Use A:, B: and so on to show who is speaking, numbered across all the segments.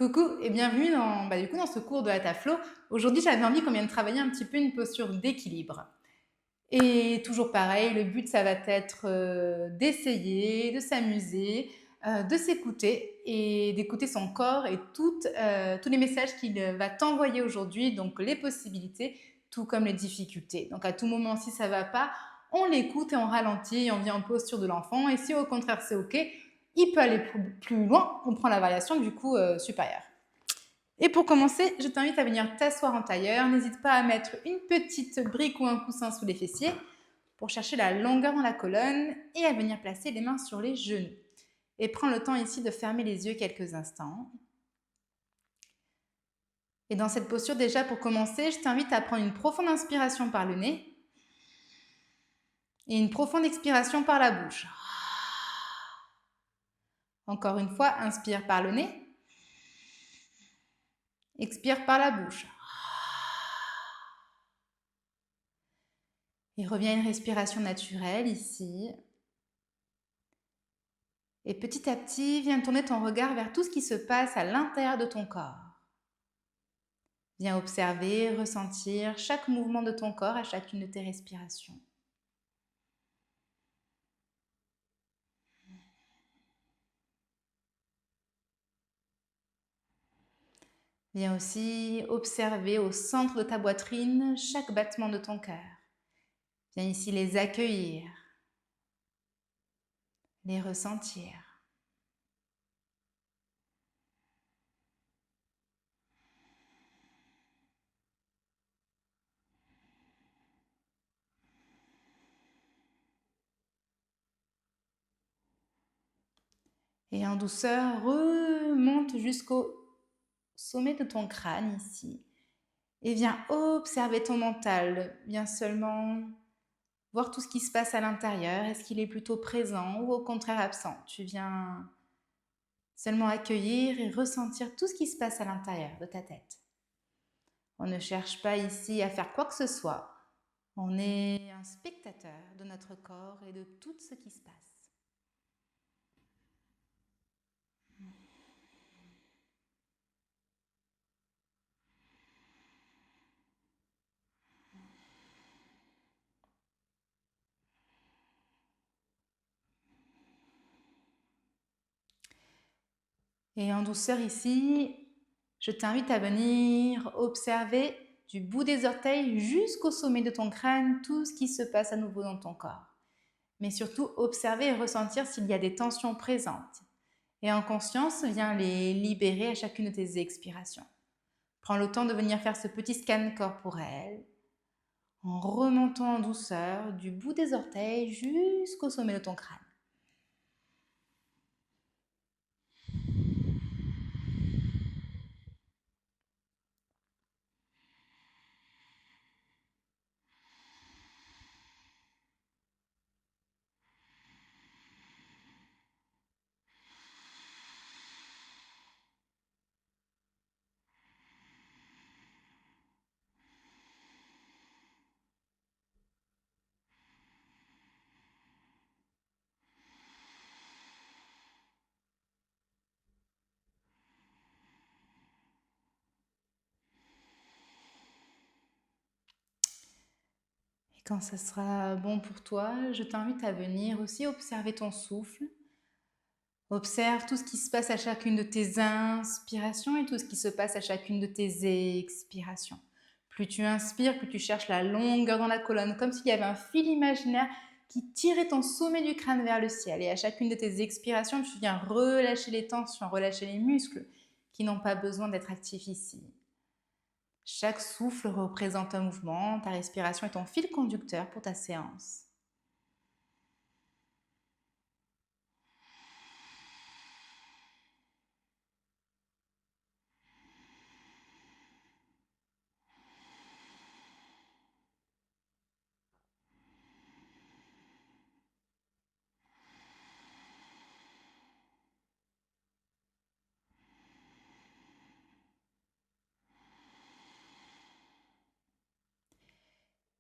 A: Coucou et bienvenue dans ce cours de Hatha Flow. Aujourd'hui, j'avais envie qu'on vienne travailler un petit peu une posture d'équilibre. Et toujours pareil, le but, ça va être d'essayer, de s'amuser, de s'écouter et d'écouter son corps et tous les messages qu'il va t'envoyer aujourd'hui, donc les possibilités, tout comme les difficultés. Donc à tout moment, si ça ne va pas, on l'écoute et on ralentit et on vient en posture de l'enfant. Et si au contraire c'est OK, il peut aller plus loin, on prend la variation du coup supérieure. Et pour commencer, je t'invite à venir t'asseoir en tailleur. N'hésite pas à mettre une petite brique ou un coussin sous les fessiers pour chercher la longueur dans la colonne et à venir placer les mains sur les genoux. Et prends le temps ici de fermer les yeux quelques instants. Et dans cette posture, déjà pour commencer, je t'invite à prendre une profonde inspiration par le nez et une profonde expiration par la bouche. Encore une fois, inspire par le nez, expire par la bouche. Et reviens à une respiration naturelle ici. Et petit à petit, viens tourner ton regard vers tout ce qui se passe à l'intérieur de ton corps. Viens observer, ressentir chaque mouvement de ton corps à chacune de tes respirations. Viens aussi observer au centre de ta poitrine chaque battement de ton cœur. Viens ici les accueillir, les ressentir. Et en douceur, remonte jusqu'au sommet de ton crâne ici. Et viens observer ton mental. Viens seulement voir tout ce qui se passe à l'intérieur. Est-ce qu'il est plutôt présent ou au contraire absent? Tu viens seulement accueillir et ressentir tout ce qui se passe à l'intérieur de ta tête. On ne cherche pas ici à faire quoi que ce soit. On est un spectateur de notre corps et de tout ce qui se passe. Et en douceur ici, je t'invite à venir observer du bout des orteils jusqu'au sommet de ton crâne tout ce qui se passe à nouveau dans ton corps. Mais surtout, observer et ressentir s'il y a des tensions présentes. Et en conscience, viens les libérer à chacune de tes expirations. Prends le temps de venir faire ce petit scan corporel en remontant en douceur du bout des orteils jusqu'au sommet de ton crâne. Et quand ça sera bon pour toi, je t'invite à venir aussi observer ton souffle. Observe tout ce qui se passe à chacune de tes inspirations et tout ce qui se passe à chacune de tes expirations. Plus tu inspires, plus tu cherches la longueur dans la colonne, comme s'il y avait un fil imaginaire qui tirait ton sommet du crâne vers le ciel. Et à chacune de tes expirations, tu viens relâcher les tensions, relâcher les muscles qui n'ont pas besoin d'être actifs ici. Chaque souffle représente un mouvement, ta respiration est ton fil conducteur pour ta séance.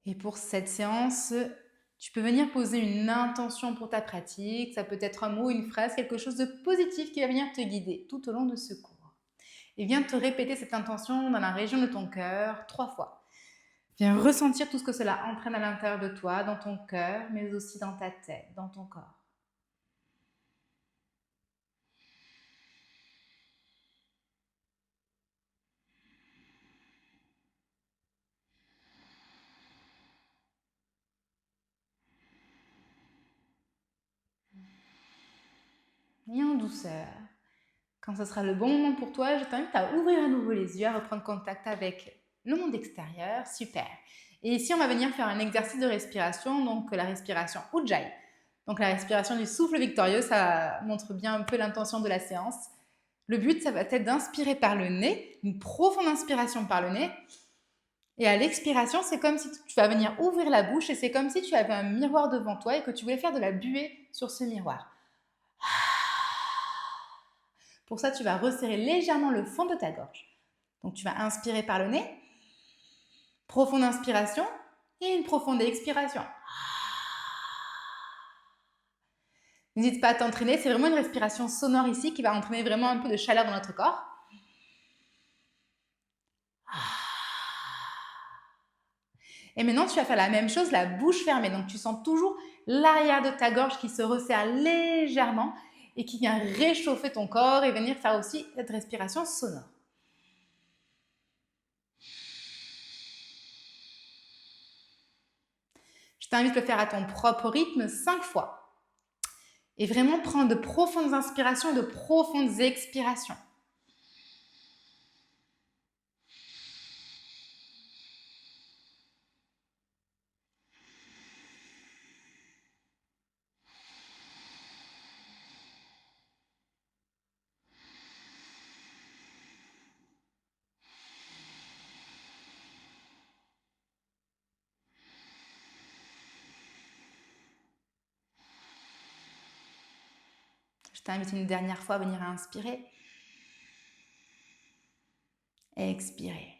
A: Et pour cette séance, tu peux venir poser une intention pour ta pratique. Ça peut être un mot, une phrase, quelque chose de positif qui va venir te guider tout au long de ce cours. Et viens te répéter cette intention dans la région de ton cœur 3 fois. Viens ressentir tout ce que cela entraîne à l'intérieur de toi, dans ton cœur, mais aussi dans ta tête, dans ton corps. Et en douceur. Quand ce sera le bon moment pour toi, je t'invite à ouvrir à nouveau les yeux, à reprendre contact avec le monde extérieur. Super. Et ici, on va venir faire un exercice de respiration, donc la respiration Ujjayi. Donc la respiration du souffle victorieux, ça montre bien un peu l'intention de la séance. Le but, ça va être d'inspirer par le nez, une profonde inspiration par le nez. Et à l'expiration, c'est comme si tu vas venir ouvrir la bouche et c'est comme si tu avais un miroir devant toi et que tu voulais faire de la buée sur ce miroir. Pour ça, tu vas resserrer légèrement le fond de ta gorge. Donc, tu vas inspirer par le nez, profonde inspiration et une profonde expiration. N'hésite pas à t'entraîner, c'est vraiment une respiration sonore ici qui va entraîner vraiment un peu de chaleur dans notre corps. Et maintenant, tu vas faire la même chose, la bouche fermée. Donc, tu sens toujours l'arrière de ta gorge qui se resserre légèrement et qui vient réchauffer ton corps et venir faire aussi cette respiration sonore. Je t'invite à le faire à ton propre rythme 5 fois. Et vraiment prendre de profondes inspirations et de profondes expirations. Je t'invite une dernière fois à venir inspirer. Expirer.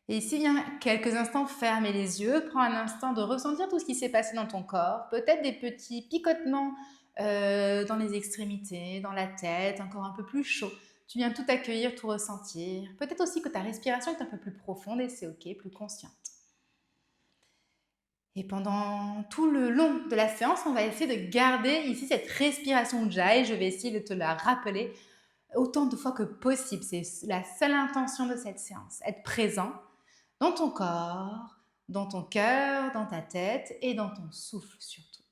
A: Et ici, viens quelques instants fermer les yeux. Prends un instant de ressentir tout ce qui s'est passé dans ton corps. Peut-être des petits picotements dans les extrémités, dans la tête, encore un peu plus chaud. Tu viens tout accueillir, tout ressentir. Peut-être aussi que ta respiration est un peu plus profonde et c'est ok, plus consciente. Et pendant tout le long de la séance, on va essayer de garder ici cette respiration Ujjayi. Je vais essayer de te la rappeler autant de fois que possible. C'est la seule intention de cette séance. Être présent dans ton corps, dans ton cœur, dans ta tête et dans ton souffle surtout.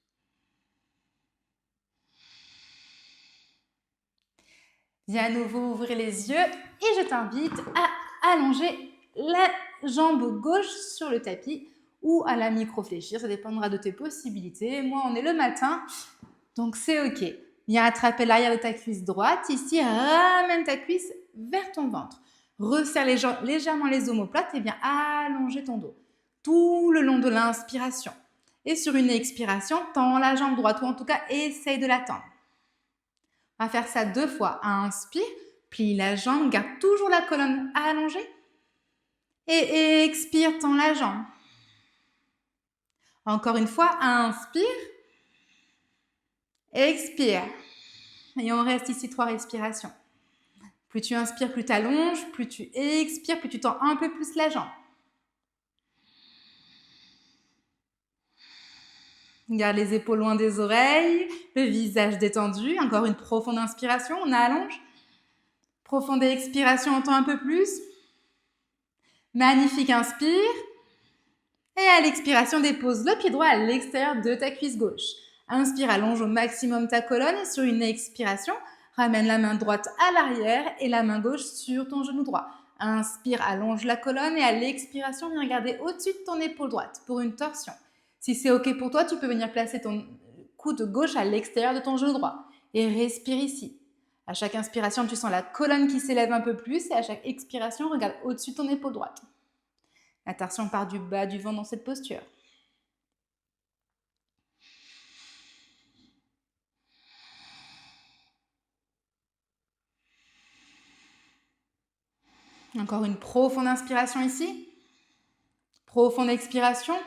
A: Viens à nouveau ouvrir les yeux et je t'invite à allonger la jambe gauche sur le tapis ou à la micro-fléchir, ça dépendra de tes possibilités. Moi, on est le matin, donc c'est ok. Viens attraper l'arrière de ta cuisse droite, ici, ramène ta cuisse vers ton ventre. Resserre légèrement les omoplates et viens allonger ton dos tout le long de l'inspiration. Et sur une expiration, tends la jambe droite ou en tout cas, essaye de la tendre. On va faire ça 2 fois. Inspire, plie la jambe, garde toujours la colonne allongée. Et expire, tends la jambe. Encore une fois, inspire, expire. Et on reste ici 3 respirations. Plus tu inspires, plus tu allonges, plus tu expires, plus tu tends un peu plus la jambe. Garde les épaules loin des oreilles, le visage détendu. Encore une profonde inspiration, on allonge. Profonde expiration, on tend un peu plus. Magnifique, inspire. Et à l'expiration, dépose le pied droit à l'extérieur de ta cuisse gauche. Inspire, allonge au maximum ta colonne et sur une expiration, ramène la main droite à l'arrière et la main gauche sur ton genou droit. Inspire, allonge la colonne et à l'expiration, viens regarder au-dessus de ton épaule droite pour une torsion. Si c'est ok pour toi, tu peux venir placer ton coude gauche à l'extérieur de ton genou droit et respire ici. À chaque inspiration, tu sens la colonne qui s'élève un peu plus et à chaque expiration, regarde au-dessus de ton épaule droite. La torsion part du bas du ventre dans cette posture. Encore une profonde inspiration ici. Profonde expiration.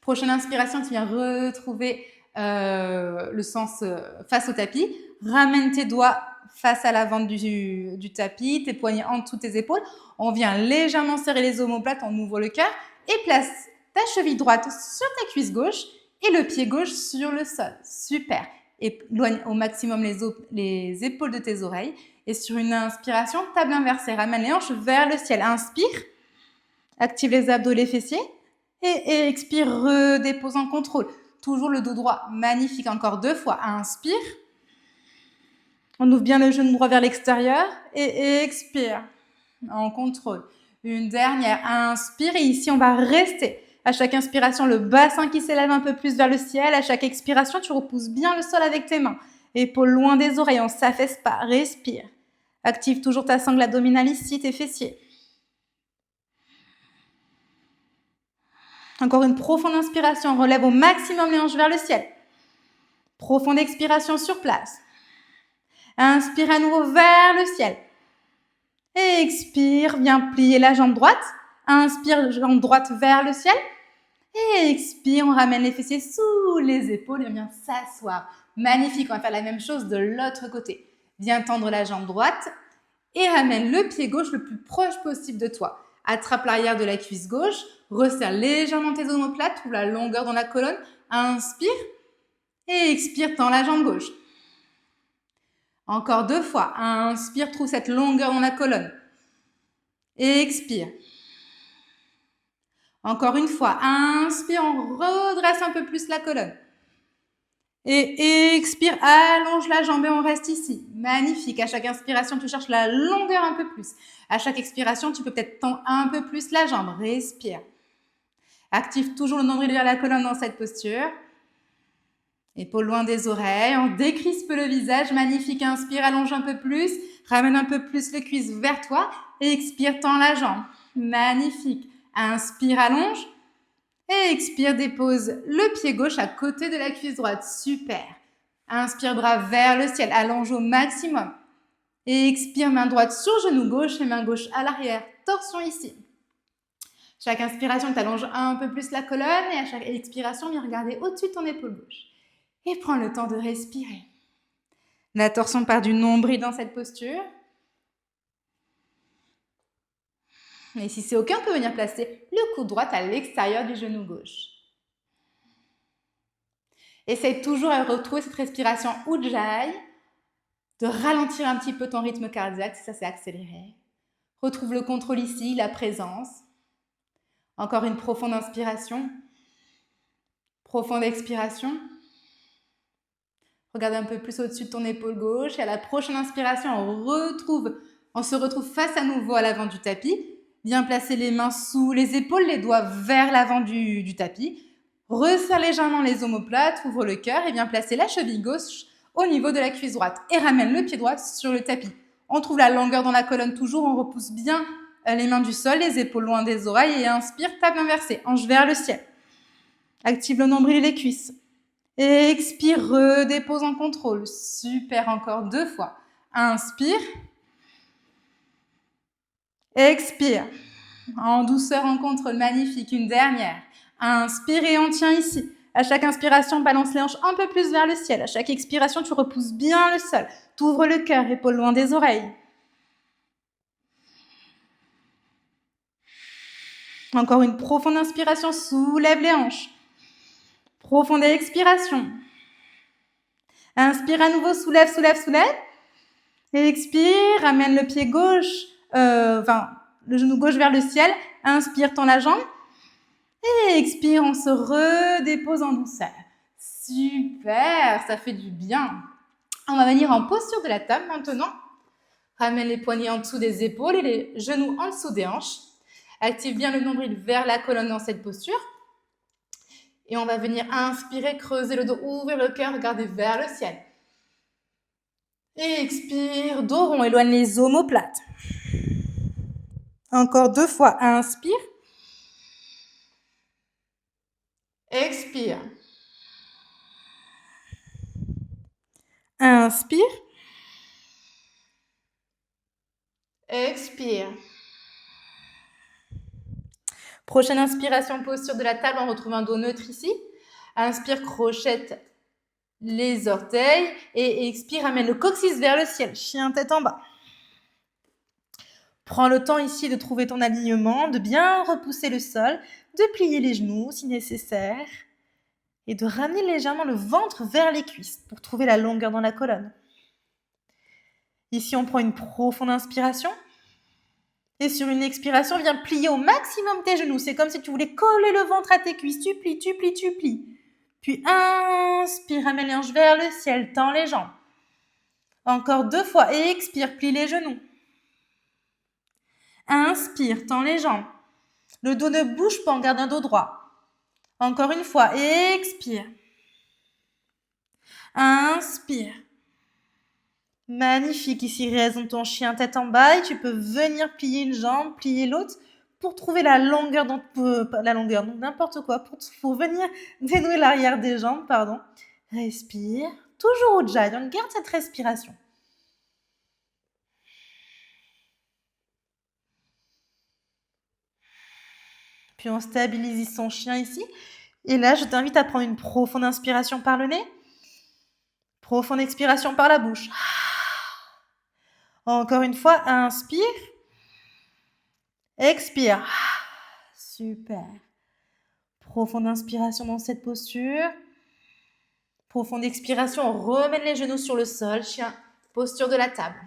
A: Prochaine inspiration, tu viens retrouver le sens face au tapis. Ramène tes doigts face à l'avant du tapis, tes poignets en dessous de tes épaules. On vient légèrement serrer les omoplates, on ouvre le cœur et place ta cheville droite sur ta cuisse gauche et le pied gauche sur le sol. Super. Éloigne au maximum les épaules de tes oreilles. Et sur une inspiration, table inversée. Ramène les hanches vers le ciel. Inspire. Active les abdos, les fessiers. Et expire, redépose en contrôle. Toujours le dos droit. Magnifique. Encore 2 fois. Inspire. On ouvre bien le genou droit vers l'extérieur. Et expire. En contrôle. Une dernière. Inspire. Et ici, on va rester. À chaque inspiration, le bassin qui s'élève un peu plus vers le ciel. À chaque expiration, tu repousses bien le sol avec tes mains. Épaules loin des oreilles, on ne s'affaisse pas. Respire. Active toujours ta sangle abdominale ici, tes fessiers. Encore une profonde inspiration. On relève au maximum les hanches vers le ciel. Profonde expiration sur place. Inspire à nouveau vers le ciel. Et expire, viens plier la jambe droite. Inspire, jambe droite vers le ciel. Et expire, on ramène les fessiers sous les épaules et on vient s'asseoir. Magnifique, on va faire la même chose de l'autre côté. Viens tendre la jambe droite et ramène le pied gauche le plus proche possible de toi. Attrape l'arrière de la cuisse gauche, resserre légèrement tes omoplates, trouve la longueur dans la colonne. Inspire et expire, tends la jambe gauche. Encore 2 fois. Inspire, trouve cette longueur dans la colonne. Et expire. Encore une fois. Inspire, on redresse un peu plus la colonne. Et expire, allonge la jambe et on reste ici. Magnifique. À chaque inspiration, tu cherches la longueur un peu plus. À chaque expiration, tu peux peut-être tendre un peu plus la jambe. Respire. Active toujours le nombril vers la colonne dans cette posture. Épaules loin des oreilles. On décrispe le visage. Magnifique. Inspire, allonge un peu plus. Ramène un peu plus le cuisse vers toi. Et expire, tends la jambe. Magnifique. Inspire, allonge. Et expire, dépose le pied gauche à côté de la cuisse droite. Super. Inspire, bras vers le ciel. Allonge au maximum. Et expire, main droite sur genou gauche et main gauche à l'arrière. Torsion ici. Chaque inspiration, tu allonges un peu plus la colonne et à chaque expiration, viens regarder au-dessus de ton épaule gauche. Et prends le temps de respirer. La torsion part du nombril dans cette posture. Et si c'est OK, on peut venir placer le coude droit à l'extérieur du genou gauche. Essaye toujours à retrouver cette respiration Ujjayi, de ralentir un petit peu ton rythme cardiaque si ça s'est accéléré. Retrouve le contrôle ici, la présence. Encore une profonde inspiration. Profonde expiration. Regarde un peu plus au-dessus de ton épaule gauche. Et à la prochaine inspiration, on se retrouve face à nouveau à l'avant du tapis. Viens placer les mains sous les épaules, les doigts vers l'avant du tapis. Resserre légèrement les omoplates, ouvre le cœur et viens placer la cheville gauche au niveau de la cuisse droite. Et ramène le pied droit sur le tapis. On trouve la longueur dans la colonne toujours, on repousse bien les mains du sol, les épaules loin des oreilles et inspire, table inversée, hanche vers le ciel. Active le nombril et les cuisses. Et expire, redépose en contrôle. Super, encore 2 fois. Inspire. Expire. En douceur, en contrôle. Magnifique. Une dernière. Inspire et on tient ici. À chaque inspiration, balance les hanches un peu plus vers le ciel. À chaque expiration, tu repousses bien le sol. Tu ouvres le cœur, épaules loin des oreilles. Encore une profonde inspiration. Soulève les hanches. Profonde expiration. Inspire à nouveau, soulève, soulève, soulève. Et expire, ramène le pied gauche, le genou gauche vers le ciel. Inspire, tends la jambe. Et expire, on se redépose en douceur. Super, ça fait du bien. On va venir en posture de la table maintenant. Ramène les poignets en dessous des épaules et les genoux en dessous des hanches. Active bien le nombril vers la colonne dans cette posture. Et on va venir inspirer, creuser le dos, ouvrir le cœur, regarder vers le ciel. Et expire, dos rond, éloigne les omoplates. Encore 2 fois, inspire. Expire. Inspire. Expire. Prochaine inspiration, posture de la table, on retrouve un dos neutre ici. Inspire, crochette les orteils et expire, ramène le coccyx vers le ciel, chien tête en bas. Prends le temps ici de trouver ton alignement, de bien repousser le sol, de plier les genoux si nécessaire et de ramener légèrement le ventre vers les cuisses pour trouver la longueur dans la colonne. Ici, on prend une profonde inspiration et sur une expiration, viens plier au maximum tes genoux. C'est comme si tu voulais coller le ventre à tes cuisses. Tu plies, tu plies, tu plies. Puis inspire, ramène les hanches vers le ciel, tends les jambes. Encore 2 fois et expire, plie les genoux. Inspire, tends les jambes. Le dos ne bouge pas, on garde un dos droit. Encore une fois, expire. Inspire. Magnifique, ici raisonne ton chien tête en bas et tu peux venir plier une jambe, plier l'autre pour trouver la longueur, donc n'importe quoi, pour venir dénouer l'arrière des jambes, pardon. Respire, toujours Ujjayi, donc garde cette respiration. Puis on stabilise son chien ici. Et là, je t'invite à prendre une profonde inspiration par le nez. Profonde expiration par la bouche. Encore une fois, inspire. Expire. Super. Profonde inspiration dans cette posture. Profonde expiration, on remène les genoux sur le sol. Chien, posture de la table.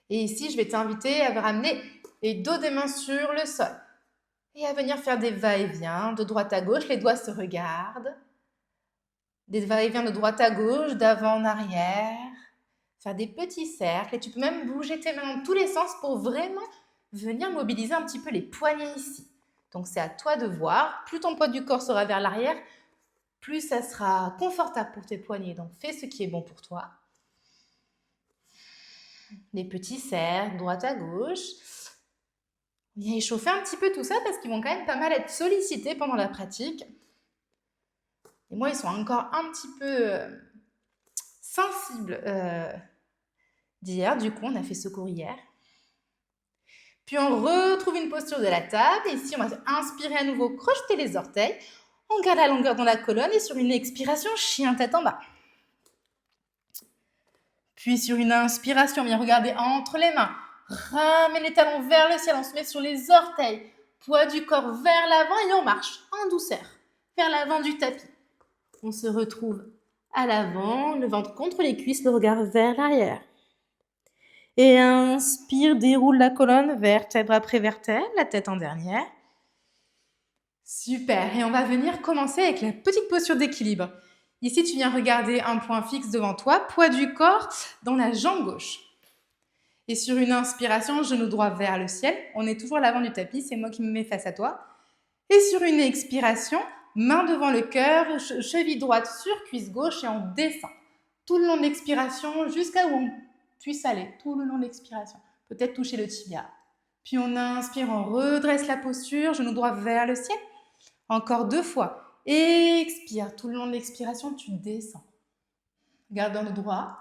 A: Et ici, je vais t'inviter à ramener les dos des mains sur le sol. Et à venir faire des va-et-vient de droite à gauche. Les doigts se regardent. Des va-et-vient de droite à gauche, d'avant en arrière. Faire des petits cercles. Et tu peux même bouger tes mains dans tous les sens pour vraiment venir mobiliser un petit peu les poignets ici. Donc, c'est à toi de voir. Plus ton poids du corps sera vers l'arrière, plus ça sera confortable pour tes poignets. Donc, fais ce qui est bon pour toi. Des petits cercles, droite à gauche. Viens échauffer un petit peu tout ça parce qu'ils vont quand même pas mal être sollicités pendant la pratique. Et moi, ils sont encore un petit peu sensibles d'hier. Du coup, on a fait ce cours hier. Puis, on retrouve une posture de la table. Et ici, on va inspirer à nouveau, crocheter les orteils. On garde la longueur dans la colonne. Et sur une expiration, chien tête en bas. Puis, sur une inspiration, on vient regarder entre les mains. Ramène les talons vers le ciel. On se met sur les orteils. Poids du corps vers l'avant. Et on marche en douceur vers l'avant du tapis. On se retrouve à l'avant, le ventre contre les cuisses, le regard vers l'arrière. Et inspire, déroule la colonne, vertèbre après vertèbre, la tête en dernière. Super, et on va venir commencer avec la petite posture d'équilibre. Ici, tu viens regarder un point fixe devant toi, poids du corps dans la jambe gauche. Et sur une inspiration, genou droit vers le ciel. On est toujours à l'avant du tapis, c'est moi qui me mets face à toi. Et sur une expiration, main devant le cœur, cheville droite sur cuisse gauche et on descend. Tout le long de l'expiration, jusqu'à où on puisse aller, tout le long de l'expiration. Peut-être toucher le tibia. Puis on inspire, on redresse la posture, genou droit vers le ciel. Encore 2 fois. Expire, tout le long de l'expiration, tu descends. Garde dans le droit.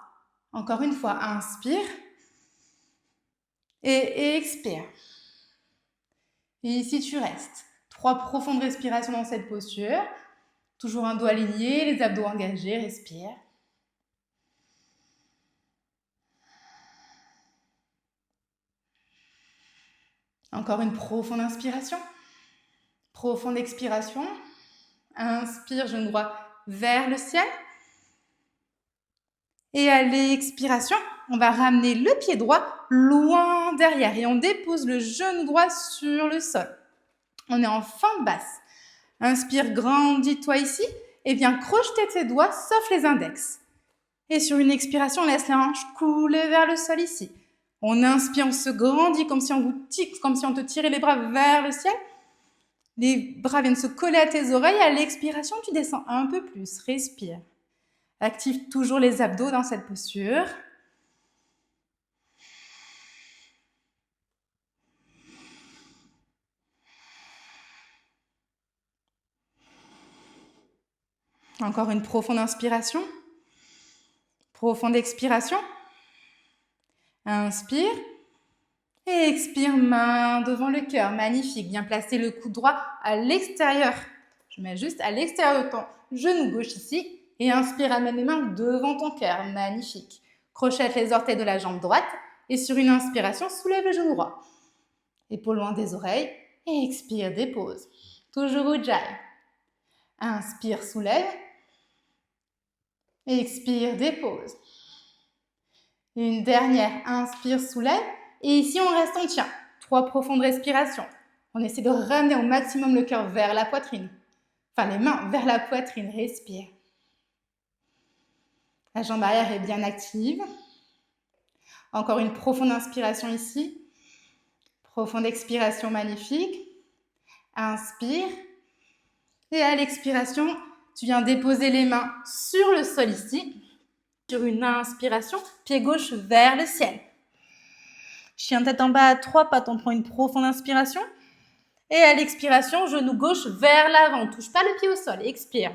A: Encore une fois, inspire. Et expire. Et ici, tu restes. 3 profondes respirations dans cette posture. Toujours un dos aligné, les abdos engagés, respire. Encore une profonde inspiration. Profonde expiration. Inspire, genou droit vers le ciel. Et à l'expiration, on va ramener le pied droit loin derrière et on dépose le genou droit sur le sol. On est en fente basse. Inspire, grandis-toi ici et viens crocheter tes doigts sauf les index. Et sur une expiration, on laisse la hanche couler vers le sol ici. On inspire, on se grandit comme si on te tirait les bras vers le ciel. Les bras viennent se coller à tes oreilles. À l'expiration, tu descends un peu plus. Respire. Active toujours les abdos dans cette posture. Encore une profonde inspiration. Profonde expiration. Inspire. Et expire, main devant le cœur. Magnifique. Bien placer le coude droit à l'extérieur. Je mets juste à l'extérieur de ton genou gauche ici. Et inspire, amène les mains devant ton cœur. Magnifique. Crochette les orteils de la jambe droite. Et sur une inspiration, soulève le genou droit. Épaules loin des oreilles. Et expire, dépose. Toujours Ujjayi. Inspire, soulève. Expire, dépose. Une dernière. Inspire, soulève. Et ici, on reste, on tient. 3 profondes respirations. On essaie de ramener au maximum le cœur vers la poitrine. Enfin, les mains vers la poitrine. Respire. La jambe arrière est bien active. Encore une profonde inspiration ici. Profonde expiration, magnifique. Inspire. Et à l'expiration, tu viens déposer les mains sur le sol ici. Sur une inspiration, pied gauche vers le ciel. Chien tête en bas à 3 pattes, on prend une profonde inspiration. Et à l'expiration, genou gauche vers l'avant. Touche pas le pied au sol, expire.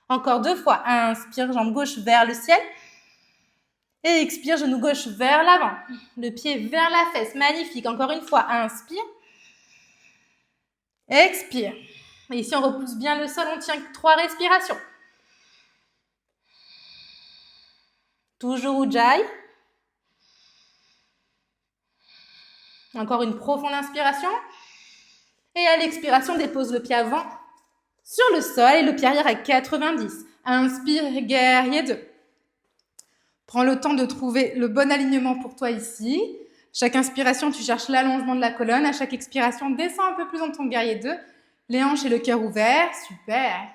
A: Encore 2 fois. Inspire, jambe gauche vers le ciel. Et expire, genou gauche vers l'avant. Le pied vers la fesse. Magnifique. Encore une fois. Inspire. Expire. Et ici, on repousse bien le sol. On tient 3 respirations. Toujours Ujjayi. Encore une profonde inspiration. Et à l'expiration, dépose le pied avant sur le sol et le pied arrière à 90. Inspire, guerrier 2. Prends le temps de trouver le bon alignement pour toi ici. Chaque inspiration, tu cherches l'allongement de la colonne. À chaque expiration, descends un peu plus dans ton guerrier 2. Les hanches et le cœur ouvert. Super.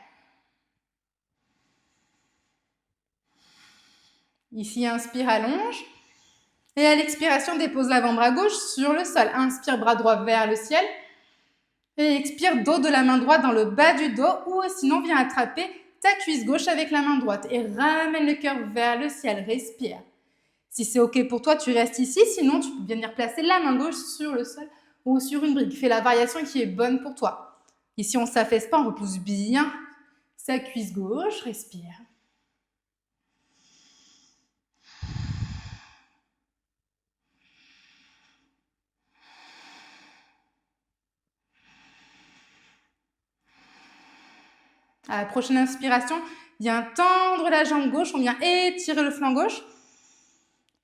A: Ici, inspire, allonge. Et à l'expiration, dépose l'avant-bras gauche sur le sol. Inspire, bras droit vers le ciel. Et expire, dos de la main droite dans le bas du dos. Ou sinon, viens attraper ta cuisse gauche avec la main droite. Et ramène le cœur vers le ciel. Respire. Si c'est OK pour toi, tu restes ici. Sinon, tu peux venir placer la main gauche sur le sol ou sur une brique. Fais la variation qui est bonne pour toi. Ici, on ne s'affaisse pas, on repousse bien sa cuisse gauche. Respire. À la prochaine inspiration, viens tendre la jambe gauche, on vient étirer le flanc gauche.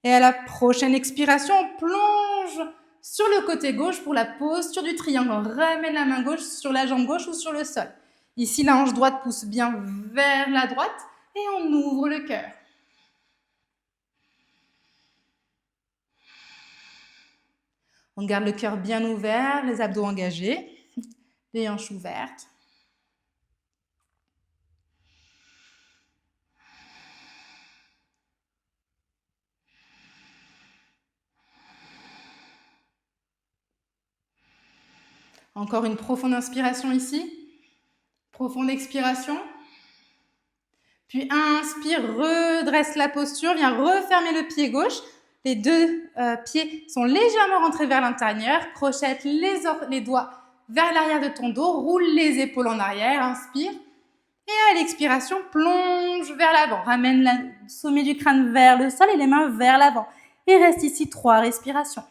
A: Et à la prochaine expiration, on plonge sur le côté gauche pour la posture du triangle. On ramène la main gauche sur la jambe gauche ou sur le sol. Ici, la hanche droite pousse bien vers la droite et on ouvre le cœur. On garde le cœur bien ouvert, les abdos engagés, les hanches ouvertes. Encore une profonde inspiration ici. Profonde expiration. Puis inspire, redresse la posture, viens refermer le pied gauche. Les 2 pieds sont légèrement rentrés vers l'intérieur. Crochette les doigts vers l'arrière de ton dos. Roule les épaules en arrière. Inspire. Et à l'expiration, plonge vers l'avant. Ramène le sommet du crâne vers le sol et les mains vers l'avant. Et reste ici 3 respirations.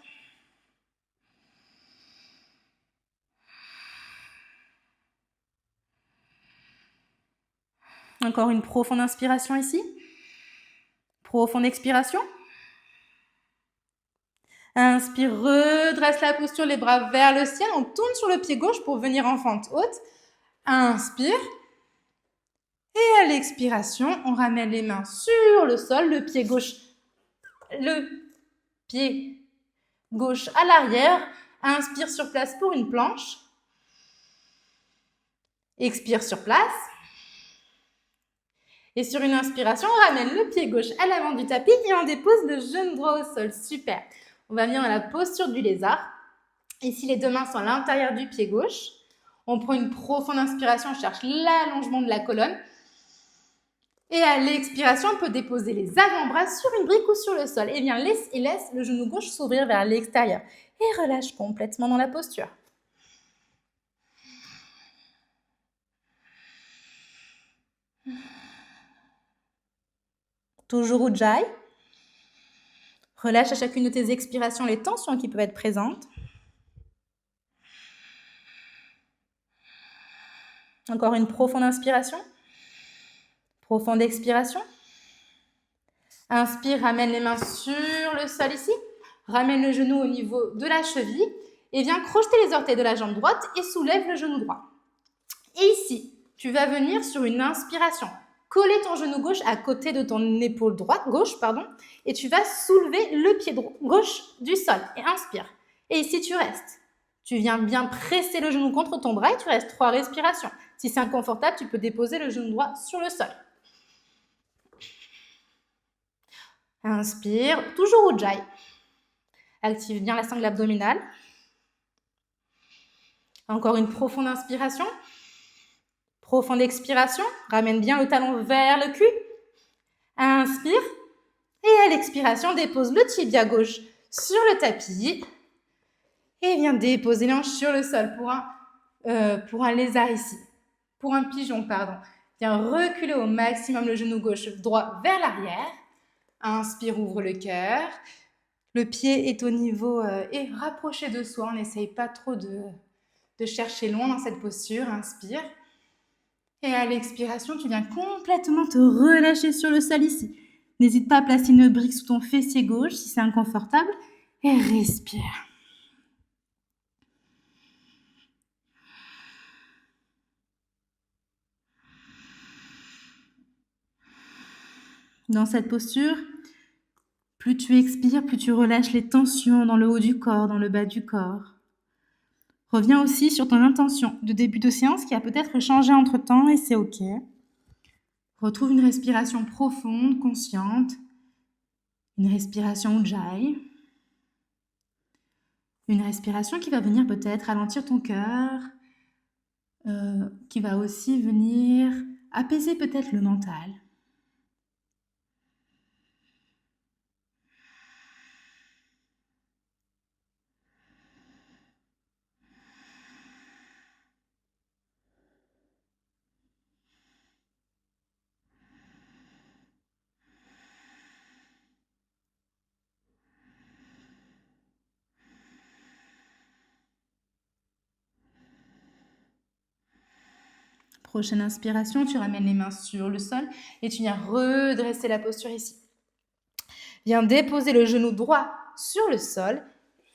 A: Encore une profonde inspiration ici. Profonde expiration. Inspire, redresse la posture, les bras vers le ciel. On tourne sur le pied gauche pour venir en fente haute. Inspire. Et à l'expiration, on ramène les mains sur le sol, le pied gauche à l'arrière. Inspire sur place pour une planche. Expire sur place. Et sur une inspiration, on ramène le pied gauche à l'avant du tapis et on dépose le genou droit au sol. Super. On va venir dans la posture du lézard. Ici, les 2 mains sont à l'intérieur du pied gauche. On prend une profonde inspiration, on cherche l'allongement de la colonne. Et à l'expiration, on peut déposer les avant-bras sur une brique ou sur le sol. Et bien, laisse le genou gauche s'ouvrir vers l'extérieur. Et relâche complètement dans la posture. Toujours Ujjayi. Relâche à chacune de tes expirations les tensions qui peuvent être présentes. Encore une profonde inspiration. Profonde expiration. Inspire, ramène les mains sur le sol ici. Ramène le genou au niveau de la cheville et viens crocheter les orteils de la jambe droite et soulève le genou droit. Et ici, tu vas venir sur une inspiration. Coller ton genou gauche à côté de ton épaule gauche, et tu vas soulever le pied gauche du sol. Et inspire. Et ici, tu restes. Tu viens bien presser le genou contre ton bras et tu restes 3 respirations. Si c'est inconfortable, tu peux déposer le genou droit sur le sol. Inspire, toujours Ujjayi. Active bien la sangle abdominale. Encore une profonde inspiration. Profonde expiration. Ramène bien le talon vers le cul. Inspire. Et à l'expiration, dépose le tibia gauche sur le tapis. Et viens déposer les hanches sur le sol pour un lézard ici. Pour un pigeon, pardon. Viens reculer au maximum le genou gauche droit vers l'arrière. Inspire, ouvre le cœur. Le pied est au niveau et rapproché de soi. On n'essaye pas trop de chercher loin dans cette posture. Inspire. Et à l'expiration, tu viens complètement te relâcher sur le sol ici. N'hésite pas à placer une brique sous ton fessier gauche si c'est inconfortable. Et respire. Dans cette posture, plus tu expires, plus tu relâches les tensions dans le haut du corps, dans le bas du corps. Reviens aussi sur ton intention de début de séance qui a peut-être changé entre-temps et c'est OK. Retrouve une respiration profonde, consciente. Une respiration Ujjayi. Une respiration qui va venir peut-être ralentir ton cœur, qui va aussi venir apaiser peut-être le mental. Prochaine inspiration, tu ramènes les mains sur le sol et tu viens redresser la posture ici. Viens déposer le genou droit sur le sol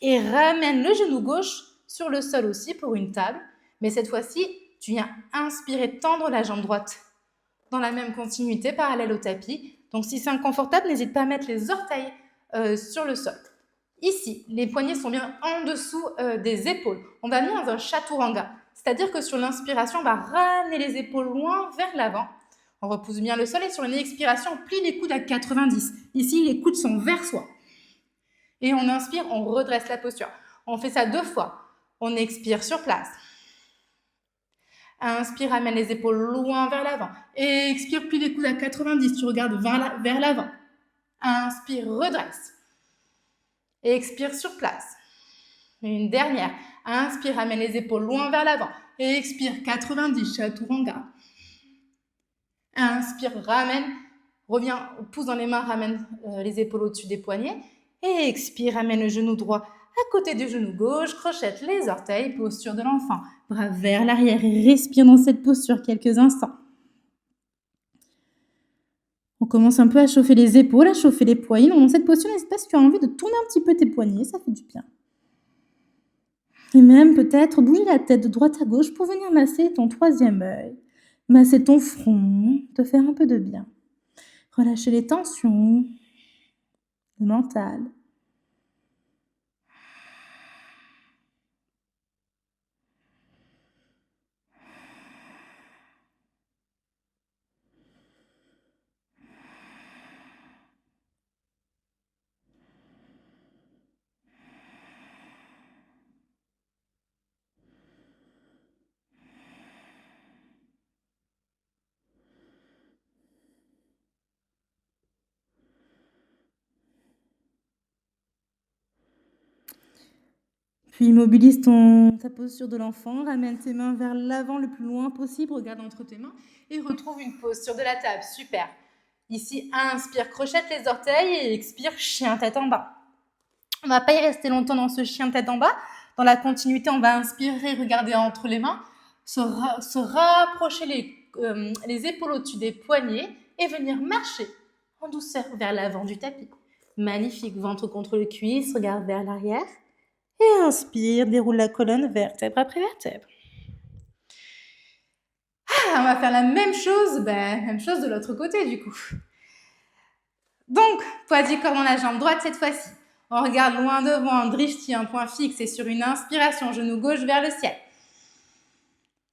A: et ramène le genou gauche sur le sol aussi pour une table. Mais cette fois-ci, tu viens inspirer, tendre la jambe droite dans la même continuité, parallèle au tapis. Donc si c'est inconfortable, n'hésite pas à mettre les orteils sur le sol. Ici, les poignets sont bien en dessous des épaules. On va venir dans un chaturanga. C'est-à-dire que sur l'inspiration, on va ramener les épaules loin vers l'avant. On repousse bien le sol et sur une expiration, on plie les coudes à 90. Ici, les coudes sont vers soi. Et on inspire, on redresse la posture. On fait ça 2 fois. On expire sur place. Inspire, ramène les épaules loin vers l'avant. Et expire, plie les coudes à 90. Tu regardes vers l'avant. Inspire, redresse. Et expire sur place. Une dernière. Inspire, ramène les épaules loin vers l'avant. Et expire, 90, chaturanga. Inspire, ramène. Reviens, pousse dans les mains, ramène les épaules au-dessus des poignets. Et expire, ramène le genou droit à côté du genou gauche. Crochette les orteils, posture de l'enfant. Bras vers l'arrière et respire dans cette posture quelques instants. On commence un peu à chauffer les épaules, à chauffer les poignets. Dans cette posture, n'hésite pas si tu as envie de tourner un petit peu tes poignets, ça fait du bien. Et même peut-être bouger la tête de droite à gauche pour venir masser ton 3e œil, masser ton front, te faire un peu de bien. Relâcher les tensions, le mental. Puis immobilise ta posture de l'enfant, ramène tes mains vers l'avant le plus loin possible, regarde entre tes mains et retrouve une posture de la table. Super. Ici, inspire, crochette les orteils et expire, chien tête en bas. On ne va pas y rester longtemps dans ce chien tête en bas. Dans la continuité, on va inspirer, regarder entre les mains, se rapprocher les épaules au-dessus des poignets
B: et venir marcher en douceur vers l'avant du tapis. Magnifique, ventre contre le cuisse, regarde vers l'arrière. Et inspire, déroule la colonne vertèbre après vertèbre.
A: On va faire la même chose de l'autre côté du coup. Donc, poids du corps dans la jambe droite cette fois-ci. On regarde loin devant, drishti, un point fixe et sur une inspiration, genou gauche vers le ciel.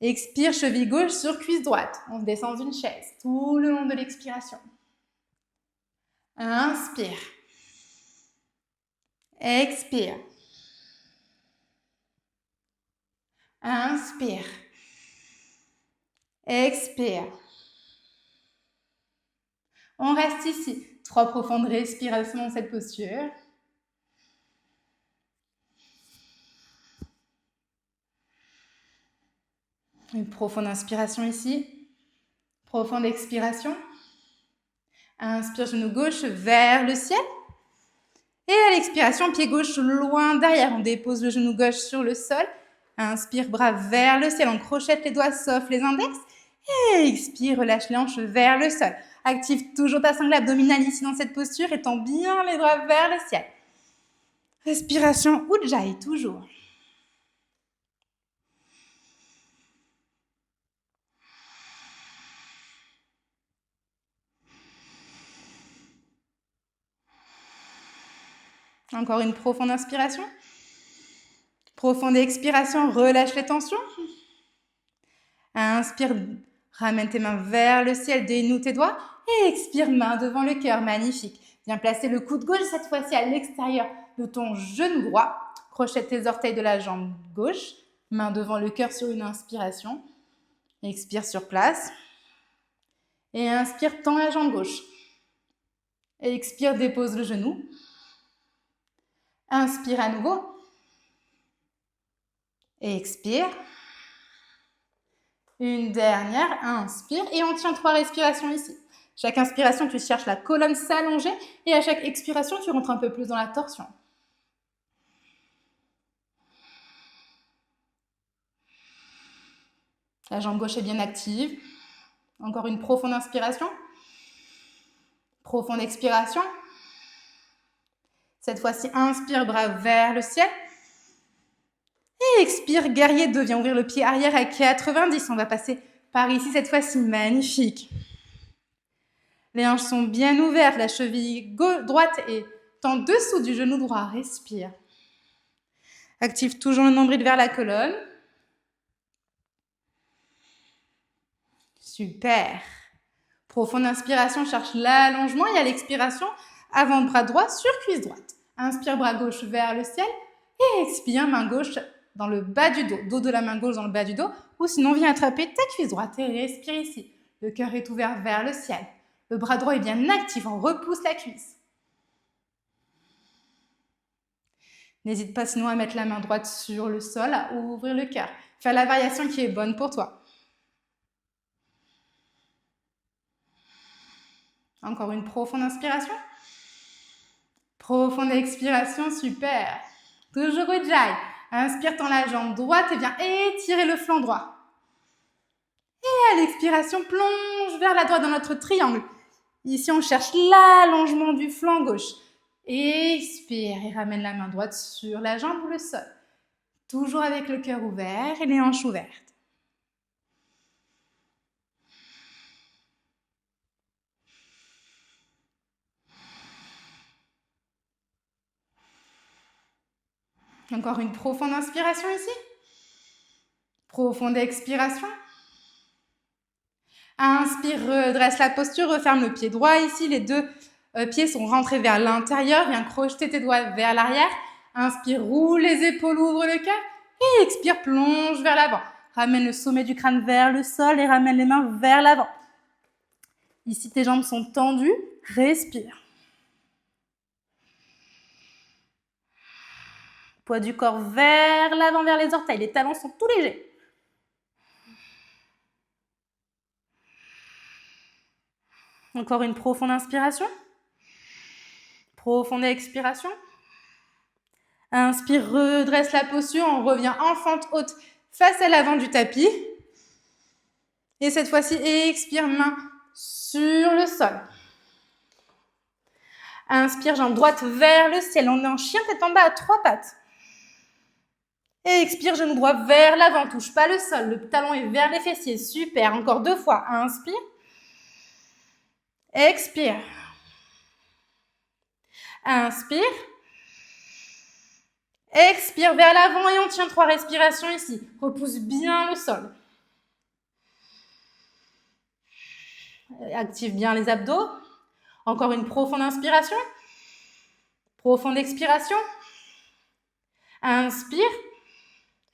A: Expire, cheville gauche sur cuisse droite. On descend d'une chaise tout le long de l'expiration. Inspire. Expire. Inspire. Expire. On reste ici. 3 profondes respirations dans cette posture. Une profonde inspiration ici. Profonde expiration. Inspire, genou gauche vers le ciel. Et à l'expiration, pied gauche loin derrière. On dépose le genou gauche sur le sol. Inspire, bras vers le ciel. On crochette les doigts sauf les index. Et expire, relâche les hanches vers le sol. Active toujours ta sangle abdominale ici dans cette posture, étends bien les bras vers le ciel. Respiration Ujjayi, toujours. Encore une profonde inspiration. Profonde expiration, relâche les tensions. Inspire, ramène tes mains vers le ciel, dénoue tes doigts. Et expire, main devant le cœur, magnifique. Viens placer le coude gauche cette fois-ci à l'extérieur de ton genou droit. Crochette tes orteils de la jambe gauche. Main devant le cœur sur une inspiration. Expire sur place. Et inspire, tends la jambe gauche. Et expire, dépose le genou. Inspire à nouveau. Et expire. Une dernière, inspire. Et on tient 3 respirations ici. Chaque inspiration, tu cherches la colonne s'allonger. Et à chaque expiration, tu rentres un peu plus dans la torsion. La jambe gauche est bien active. Encore une profonde inspiration. Profonde expiration. Cette fois-ci, inspire, bras vers le ciel. Et expire, guerrier 2. Viens ouvrir le pied arrière à 90. On va passer par ici cette fois-ci. Magnifique. Les hanches sont bien ouvertes. La cheville droite est en dessous du genou droit. Respire. Active toujours le nombril vers la colonne. Super. Profonde inspiration, cherche l'allongement. Et à l'expiration, avant-bras droit sur cuisse droite. Inspire, bras gauche vers le ciel. Et expire, main gauche dans le bas du dos. Dos de la main gauche dans le bas du dos. Ou sinon, viens attraper ta cuisse droite et respire ici. Le cœur est ouvert vers le ciel. Le bras droit est bien actif. On repousse la cuisse. N'hésite pas sinon à mettre la main droite sur le sol, à ouvrir le cœur. Faire la variation qui est bonne pour toi. Encore une profonde inspiration. Profonde expiration, super. Toujours Ujjayi. Inspire, tends la jambe droite et viens étirer le flanc droit. Et à l'expiration, plonge vers la droite dans notre triangle. Ici, on cherche l'allongement du flanc gauche. Expire et ramène la main droite sur la jambe ou le sol. Toujours avec le cœur ouvert et les hanches ouvertes. Encore une profonde inspiration ici. Profonde expiration. Inspire, redresse la posture, referme le pied droit ici. Les 2 pieds sont rentrés vers l'intérieur. Viens crocheter tes doigts vers l'arrière. Inspire, roule les épaules, ouvre le cœur. Et expire, plonge vers l'avant. Ramène le sommet du crâne vers le sol et ramène les mains vers l'avant. Ici, tes jambes sont tendues. Respire. Poids du corps vers l'avant, vers les orteils. Les talons sont tout légers. Encore une profonde inspiration. Profonde expiration. Inspire, redresse la posture. On revient en fente haute face à l'avant du tapis. Et cette fois-ci, expire, main
B: sur le sol. Inspire, jambe droite vers le ciel. On est en chien tête en bas à 3 pattes. Et expire, genou droit vers l'avant. Touche pas le sol. Le talon est vers les fessiers. Super. Encore 2 fois. Inspire. Expire. Inspire. Expire vers l'avant et on tient 3 respirations ici. Repousse bien le sol. Active bien les abdos. Encore une profonde inspiration. Profonde expiration. Inspire.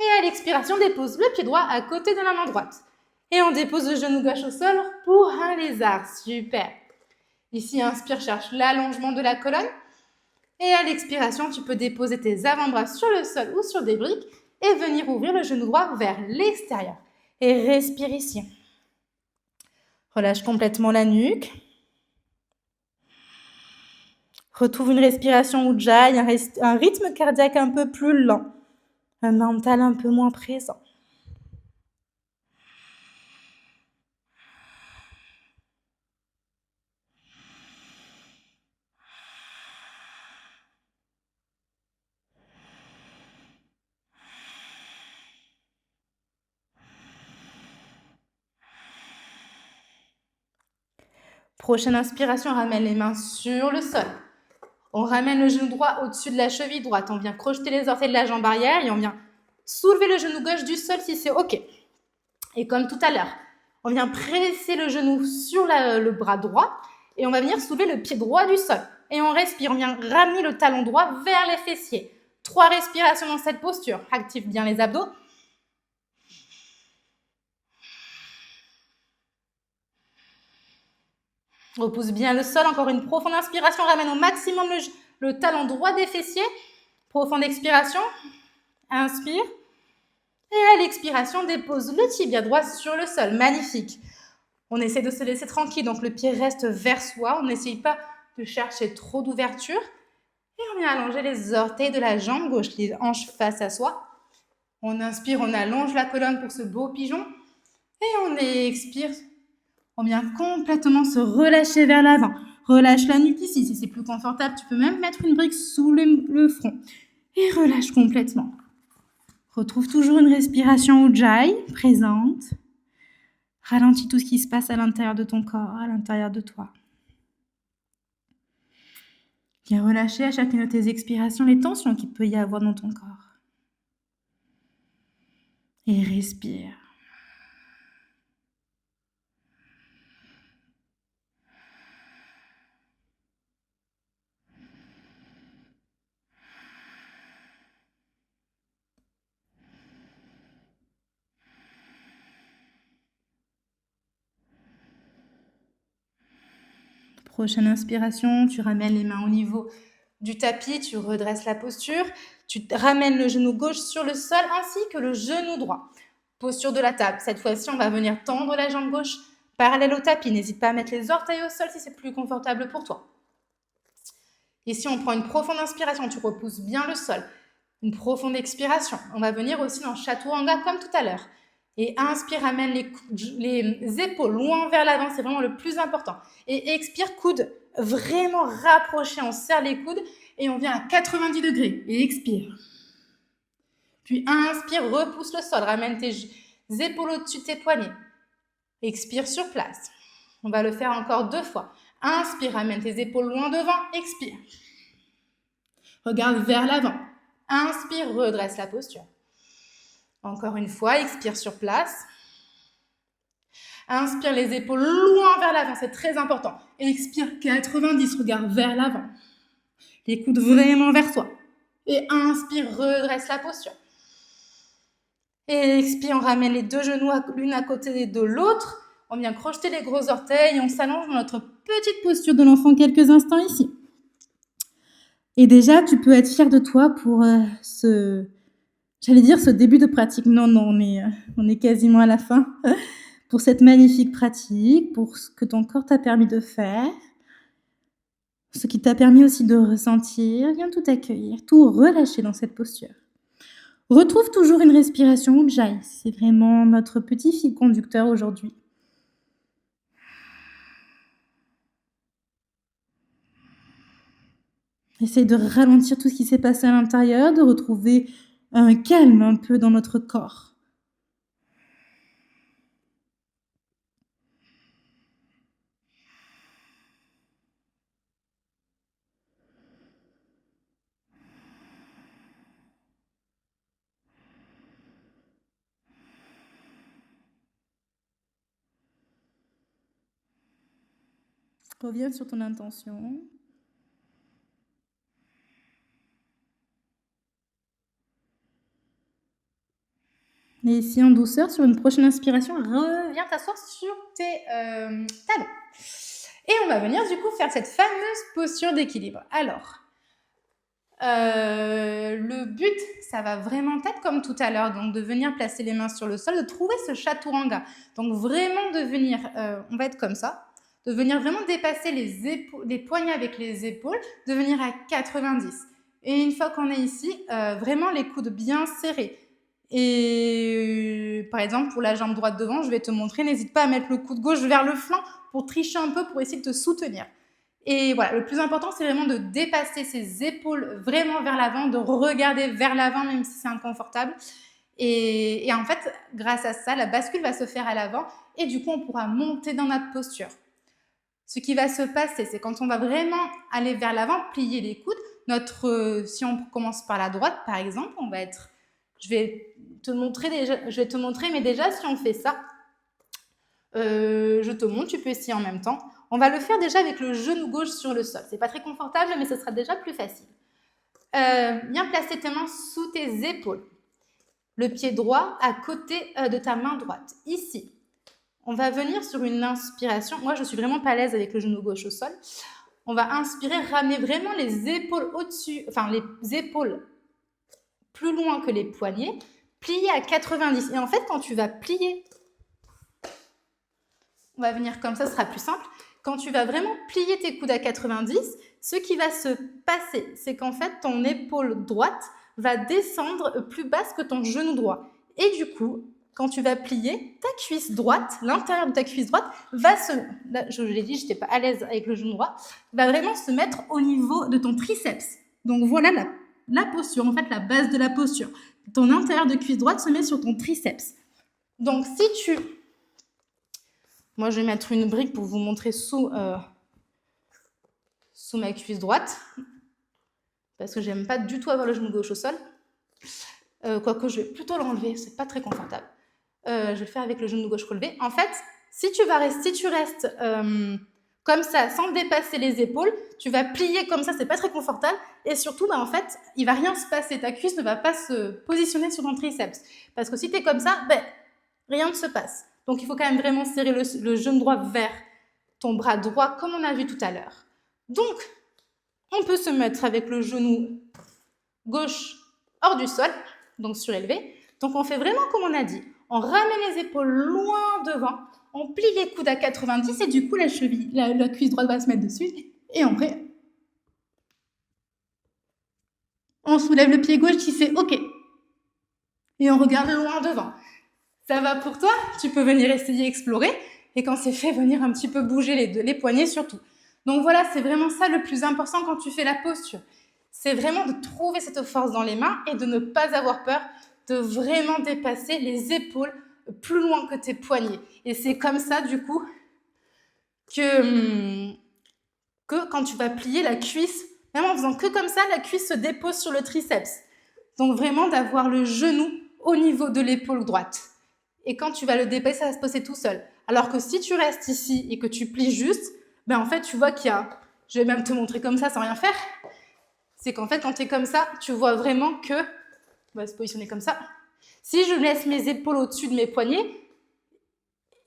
B: Et à l'expiration, dépose le pied droit à côté de la main droite. Et on dépose le genou gauche au sol pour un lézard. Super. Ici, inspire, cherche l'allongement de la colonne. Et à l'expiration, tu peux déposer tes avant-bras sur le sol ou sur des briques et venir ouvrir le genou droit vers l'extérieur. Et respire ici. Relâche complètement la nuque. Retrouve une respiration Ujjayi, un rythme cardiaque un peu plus lent, un mental un peu moins présent. Prochaine inspiration, ramène les mains sur le sol. On ramène le genou droit au-dessus de la cheville droite. On vient crocheter les orteils de la jambe arrière et on vient soulever le genou gauche du sol si c'est OK. Et comme tout à l'heure, on vient presser le genou sur le bras droit et on va venir soulever le pied droit du sol. Et on respire, on vient ramener le talon droit vers les fessiers. 3 respirations dans cette posture. Active bien les abdos. Repousse bien le sol. Encore une profonde inspiration. Ramène au maximum le talon droit des fessiers. Profonde expiration. Inspire. Et à l'expiration, dépose le tibia droit sur le sol. Magnifique. On essaie de se laisser tranquille. Donc, le pied reste vers soi. On n'essaye pas de chercher trop d'ouverture. Et on vient allonger les orteils de la jambe gauche, les hanches face à soi. On inspire, on allonge la colonne pour ce beau pigeon. Et on expire. On vient complètement se relâcher vers l'avant. Relâche la nuque ici. Si c'est plus confortable, tu peux même mettre une brique sous le front. Et relâche complètement. Retrouve toujours une respiration Ujjayi, présente. Ralentis tout ce qui se passe à l'intérieur de ton corps, à l'intérieur de toi. Viens relâcher à chacune de tes expirations les tensions qu'il peut y avoir dans ton corps. Et respire. Prochaine inspiration, tu ramènes les mains au niveau du tapis, tu redresses la posture, tu ramènes le genou gauche sur le sol ainsi que le genou droit. Posture de la table. Cette fois-ci, on va venir tendre la jambe gauche parallèle au tapis. N'hésite pas à mettre les orteils au sol si c'est plus confortable pour toi. Ici, on prend une profonde inspiration, tu repousses bien le sol. Une profonde expiration. On va venir aussi dans Chaturanga comme tout à l'heure. Et inspire, ramène les épaules loin vers l'avant, c'est vraiment le plus important. Et expire, coude vraiment rapproché, on serre les coudes et on vient à 90 degrés. Et expire. Puis inspire, repousse le sol, ramène tes épaules au-dessus de tes poignets. Expire sur place. On va le faire encore 2 fois. Inspire, ramène tes épaules loin devant, expire. Regarde vers l'avant. Inspire, redresse la posture. Encore une fois, expire sur place. Inspire les épaules loin vers l'avant, c'est très important. Expire 90, regarde vers l'avant. Les coudes vraiment vers soi. Et inspire, redresse la posture. Et expire, on ramène les 2 genoux l'une à côté de l'autre. On vient crocheter les gros orteils et on s'allonge dans notre petite posture de l'enfant quelques instants ici. Et déjà, tu peux être fier de toi pour ce début de pratique. Non, on est quasiment à la fin. Pour cette magnifique pratique, pour ce que ton corps t'a permis de faire, ce qui t'a permis aussi de ressentir. Viens tout accueillir, tout relâcher dans cette posture. Retrouve toujours une respiration Ujjayi. C'est vraiment notre petit fil conducteur aujourd'hui. Essaye de ralentir tout ce qui s'est passé à l'intérieur, de retrouver un calme un peu dans notre corps. Reviens sur ton intention. Et ici, en douceur, sur une prochaine inspiration, reviens t'asseoir sur tes talons. Et on va venir du coup faire cette fameuse posture d'équilibre. Alors, le but, ça va vraiment être comme tout à l'heure, donc de venir placer les mains sur le sol, de trouver ce chaturanga. Donc vraiment de venir, on va être comme ça, de venir vraiment dépasser les poignets avec les épaules, de venir à 90. Et une fois qu'on est ici, vraiment les coudes bien serrés. Et par exemple, pour la jambe droite devant, je vais te montrer, n'hésite pas à mettre le coude gauche vers le flanc pour tricher un peu, pour essayer de te soutenir. Et voilà, le plus important, c'est vraiment de dépasser ses épaules vraiment vers l'avant, de regarder vers l'avant, même si c'est inconfortable. Et en fait, grâce à ça, la bascule va se faire à l'avant et du coup, on pourra monter dans notre posture. Ce qui va se passer, c'est quand on va vraiment aller vers l'avant, plier les coudes, si on commence par la droite, par exemple, on va être... Je vais te montrer, mais déjà, si on fait ça, je te montre, tu peux essayer en même temps. On va le faire déjà avec le genou gauche sur le sol. C'est pas très confortable, mais ce sera déjà plus facile. Viens placer tes mains sous tes épaules. Le pied droit à côté de ta main droite. Ici. On va venir sur une inspiration. Moi, je suis vraiment pas à l'aise avec le genou gauche au sol. On va inspirer, ramener vraiment les épaules au-dessus, enfin les épaules plus loin que les poignets, plier à 90. Et en fait, quand tu vas plier, on va venir comme ça, ce sera plus simple. Quand tu vas vraiment plier tes coudes à 90, ce qui va se passer, c'est qu'en fait, ton épaule droite va descendre plus basse que ton genou droit. Et du coup, quand tu vas plier, ta cuisse droite, l'intérieur de ta cuisse droite, va se... Là, je l'ai dit, je n'étais pas à l'aise avec le genou droit, va vraiment se mettre au niveau de ton triceps. Donc voilà la posture, en fait, la base de la posture. Ton intérieur de cuisse droite se met sur ton triceps. Donc si tu... Moi, je vais mettre une brique pour vous montrer sous ma cuisse droite, parce que j'aime pas du tout avoir le genou gauche au sol. Quoique, je vais plutôt l'enlever, c'est pas très confortable. Je vais le faire avec le genou gauche relevé. En fait, si tu restes comme ça, sans dépasser les épaules, tu vas plier comme ça, c'est pas très confortable. Et surtout, en fait, il va rien se passer. Ta cuisse ne va pas se positionner sur ton triceps. Parce que si tu es comme ça, rien ne se passe. Donc, il faut quand même vraiment serrer le genou droit vers ton bras droit, comme on a vu tout à l'heure. Donc, on peut se mettre avec le genou gauche hors du sol, donc surélevé. Donc, on fait vraiment comme on a dit. On ramène les épaules loin devant, on plie les coudes à 90 et du coup, la cuisse droite va se mettre dessus. Et après, on soulève le pied gauche qui fait OK. Et on regarde loin devant. Ça va pour toi? Tu peux venir essayer explorer. Et quand c'est fait, venir un petit peu bouger les poignets surtout. Donc voilà, c'est vraiment ça le plus important quand tu fais la posture. C'est vraiment de trouver cette force dans les mains et de ne pas avoir peur de vraiment dépasser les épaules plus loin que tes poignets. Et c'est comme ça, du coup, que quand tu vas plier la cuisse, même en faisant que comme ça, la cuisse se dépose sur le triceps. Donc vraiment d'avoir le genou au niveau de l'épaule droite. Et quand tu vas le dépasser, ça va se poser tout seul. Alors que si tu restes ici et que tu plies juste, en fait, tu vois qu'il y a... Je vais même te montrer comme ça sans rien faire. C'est qu'en fait, quand tu es comme ça, tu vois vraiment que... On va se positionner comme ça. Si je laisse mes épaules au-dessus de mes poignets,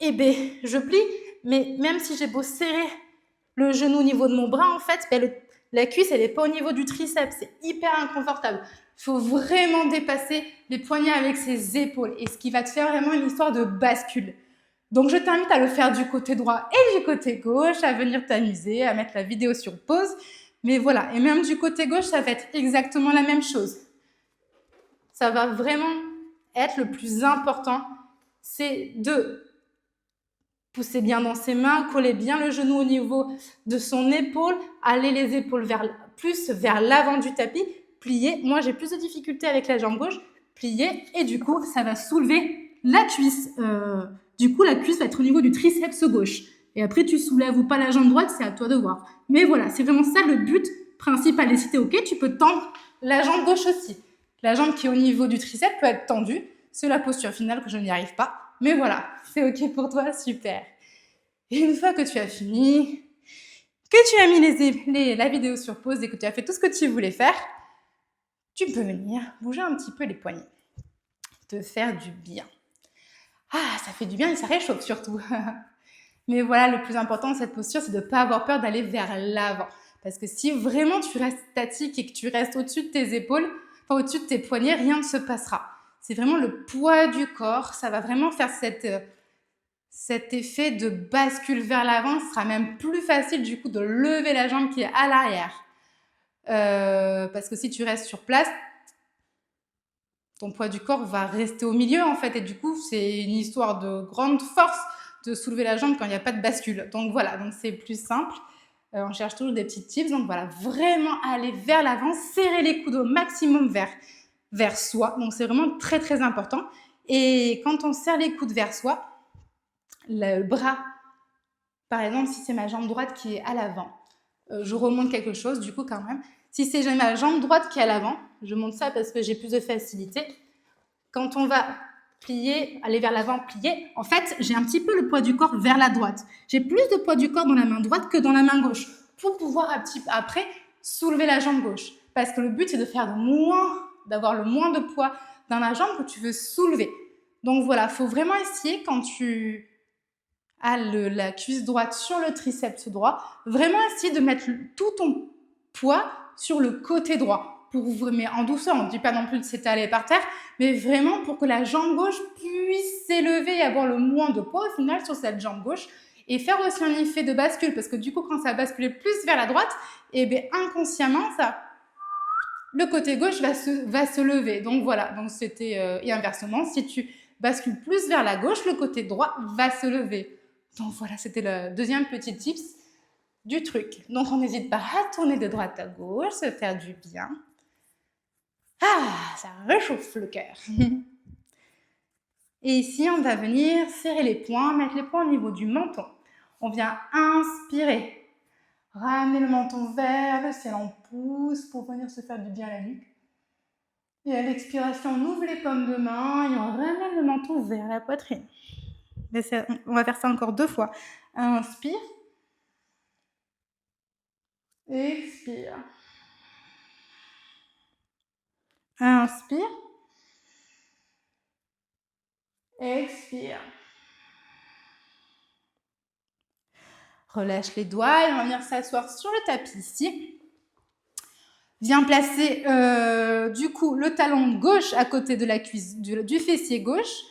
B: je plie. Mais même si j'ai beau serrer le genou au niveau de mon bras, en fait, la cuisse, elle n'est pas au niveau du triceps. C'est hyper inconfortable. Il faut vraiment dépasser les poignets avec ses épaules. Et ce qui va te faire vraiment une histoire de bascule. Donc, je t'invite à le faire du côté droit et du côté gauche, à venir t'amuser, à mettre la vidéo sur pause. Mais voilà, et même du côté gauche, ça va être exactement la même chose. Ça va vraiment être le plus important, c'est de pousser bien dans ses mains, coller bien le genou au niveau de son épaule, aller les épaules plus vers l'avant du tapis, plier. Moi, j'ai plus de difficulté avec la jambe gauche, plier, et du coup, ça va soulever la cuisse. Du coup, la cuisse va être au niveau du triceps gauche. Et après, tu soulèves ou pas la jambe droite, c'est à toi de voir. Mais voilà, c'est vraiment ça le but principal. Et si t'es OK, tu peux tendre la jambe gauche aussi. La jambe qui est au niveau du triceps peut être tendue. C'est la posture finale que je n'y arrive pas. Mais voilà, c'est OK pour toi, super. Et une fois que tu as fini, que tu as mis la vidéo sur pause et que tu as fait tout ce que tu voulais faire, tu peux venir bouger un petit peu les poignets, te faire du bien. Ah, ça fait du bien et ça réchauffe surtout. Mais voilà, le plus important dans cette posture, c'est de ne pas avoir peur d'aller vers l'avant. Parce que si vraiment tu restes statique et que tu restes au-dessus de tes épaules, enfin au-dessus de tes poignets, rien ne se passera. C'est vraiment le poids du corps, ça va vraiment faire cet effet de bascule vers l'avant. Ce sera même plus facile du coup de lever la jambe qui est à l'arrière. Parce que si tu restes sur place, ton poids du corps va rester au milieu en fait. Et du coup, c'est une histoire de grande force de soulever la jambe quand il n'y a pas de bascule. Donc voilà, donc c'est plus simple. On cherche toujours des petits tips. Donc voilà, vraiment aller vers l'avant, serrer les coudes au maximum vers soi. Donc c'est vraiment très très important. Et quand on serre les coudes vers soi, le bras, par exemple, si c'est ma jambe droite qui est à l'avant, je remonte quelque chose, du coup quand même. Si c'est ma jambe droite qui est à l'avant, je monte ça parce que j'ai plus de facilité. Quand on va plier, aller vers l'avant, plier, en fait, j'ai un petit peu le poids du corps vers la droite. J'ai plus de poids du corps dans la main droite que dans la main gauche pour pouvoir après soulever la jambe gauche. Parce que le but, c'est de faire d'avoir le moins de poids dans la jambe que tu veux soulever. Donc voilà, il faut vraiment essayer quand tu as la cuisse droite sur le triceps droit, vraiment essayer de mettre tout ton poids sur le côté droit. Mais en douceur, on ne dit pas non plus de s'étaler par terre, mais vraiment pour que la jambe gauche puisse s'élever et avoir le moins de poids au final sur cette jambe gauche, et faire aussi un effet de bascule, parce que du coup, quand ça va basculer plus vers la droite, et bien inconsciemment, le côté gauche va se lever. Donc voilà, donc c'était et inversement, si tu bascules plus vers la gauche, le côté droit va se lever. Donc voilà, c'était le deuxième petit tips du truc. Donc on n'hésite pas à tourner de droite à gauche, se faire du bien. Ah, ça réchauffe le cœur. Et ici, on va venir serrer les poings, mettre les poings au niveau du menton. On vient inspirer. Ramener le menton vers le ciel, on pousse pour venir se faire du bien à la nuque. Et à l'expiration, on ouvre les paumes de main et on ramène le menton vers la poitrine. On va faire ça encore 2 fois. Inspire. Expire. Inspire. Expire. Relâche les doigts et on va venir s'asseoir sur le tapis ici. Viens placer du coup le talon gauche à côté de la cuisse du fessier gauche.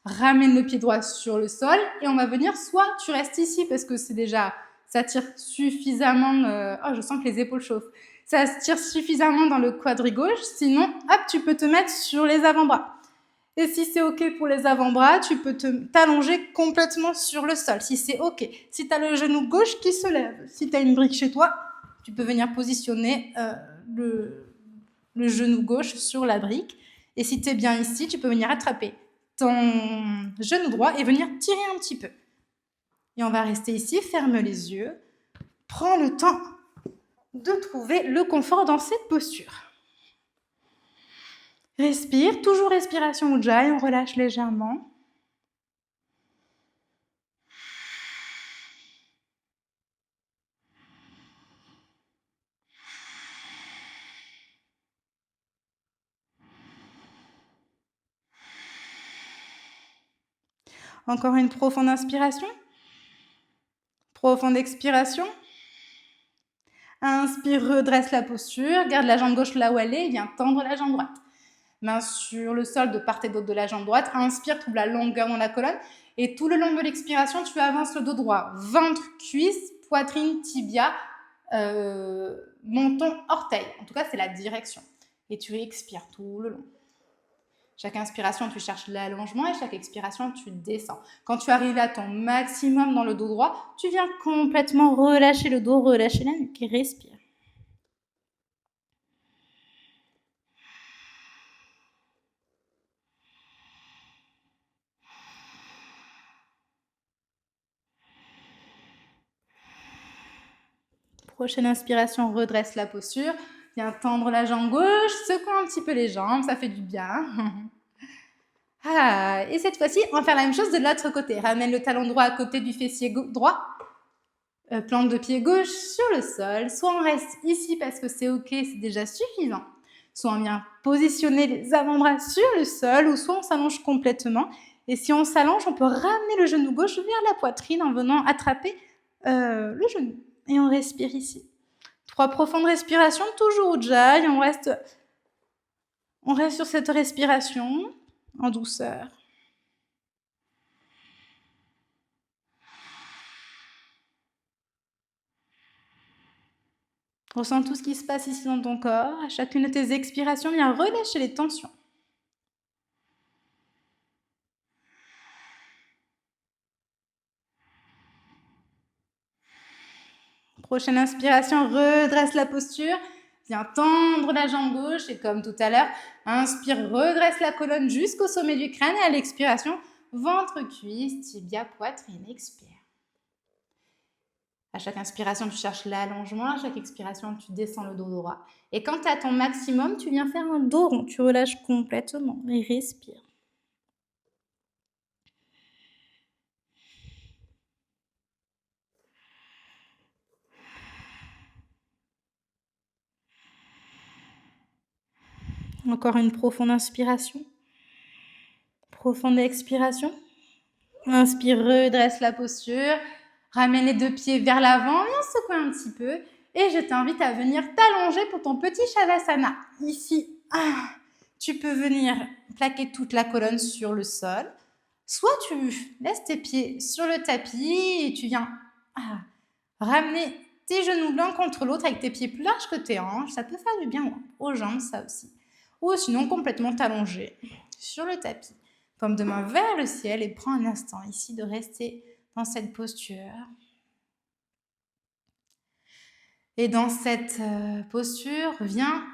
B: Ramène le pied droit sur le sol et on va venir, soit tu restes ici parce que ça tire suffisamment, je sens que les épaules chauffent, ça se tire suffisamment dans le quadri gauche, sinon hop, tu peux te mettre sur les avant-bras. Et si c'est OK pour les avant-bras, tu peux t'allonger complètement sur le sol, si c'est OK. Si tu as le genou gauche qui se lève, si tu as une brique chez toi, tu peux venir positionner le genou gauche sur la brique. Et si tu es bien ici, tu peux venir attraper ton genou droit et venir tirer un petit peu. Et on va rester ici, ferme les yeux. Prends le temps de trouver le confort dans cette posture. Respire, toujours respiration Ujjayi, on relâche légèrement. Encore une profonde inspiration. Profonde expiration. Inspire, redresse la posture. Garde la jambe gauche là où elle est et viens tendre la jambe droite. Main sur le sol de part et d'autre de la jambe droite. Inspire, trouve la longueur dans la colonne. Et tout le long de l'expiration, tu avances le dos droit. Ventre, cuisse, poitrine, tibia, menton, orteil. En tout cas, c'est la direction. Et tu expires tout le long. Chaque inspiration, tu cherches l'allongement et chaque expiration, tu descends. Quand tu arrives à ton maximum dans le dos droit, tu viens complètement relâcher le dos, relâcher la nuque et respire. Prochaine inspiration, redresse la posture. Viens tendre la jambe gauche, secoue un petit peu les jambes, ça fait du bien. Ah, et cette fois-ci, on va faire la même chose de l'autre côté. Ramène le talon droit à côté du fessier droit. Plante de pied gauche sur le sol. Soit on reste ici parce que c'est ok, c'est déjà suffisant. Soit on vient positionner les avant-bras sur le sol, ou soit on s'allonge complètement. Et si on s'allonge, on peut ramener le genou gauche vers la poitrine en venant attraper le genou. Et on respire ici. 3 profondes respirations, toujours Ujjayi. On reste sur cette respiration en douceur. Ressens tout ce qui se passe ici dans ton corps. À chacune de tes expirations, viens relâcher les tensions. Prochaine inspiration, redresse la posture. Viens tendre la jambe gauche et comme tout à l'heure, inspire, redresse la colonne jusqu'au sommet du crâne et à l'expiration, ventre, cuisse, tibia, poitrine, expire. À chaque inspiration, tu cherches l'allongement. À chaque expiration, tu descends le dos droit. Et quand tu es à ton maximum, tu viens faire un dos rond. Tu relâches complètement et respire. Encore une profonde inspiration. Profonde expiration. Inspire, redresse la posture. Ramène les 2 pieds vers l'avant. Viens secouer un petit peu. Et je t'invite à venir t'allonger pour ton petit Shavasana. Ici, tu peux venir plaquer toute la colonne sur le sol. Soit tu laisses tes pieds sur le tapis et tu viens ramener tes genoux l'un contre l'autre avec tes pieds plus larges que tes hanches. Ça peut faire du bien aux jambes, ça aussi. Ou sinon, complètement t'allonger sur le tapis. Paume de main vers le ciel et prends un instant ici de rester dans cette posture. Et dans cette posture, viens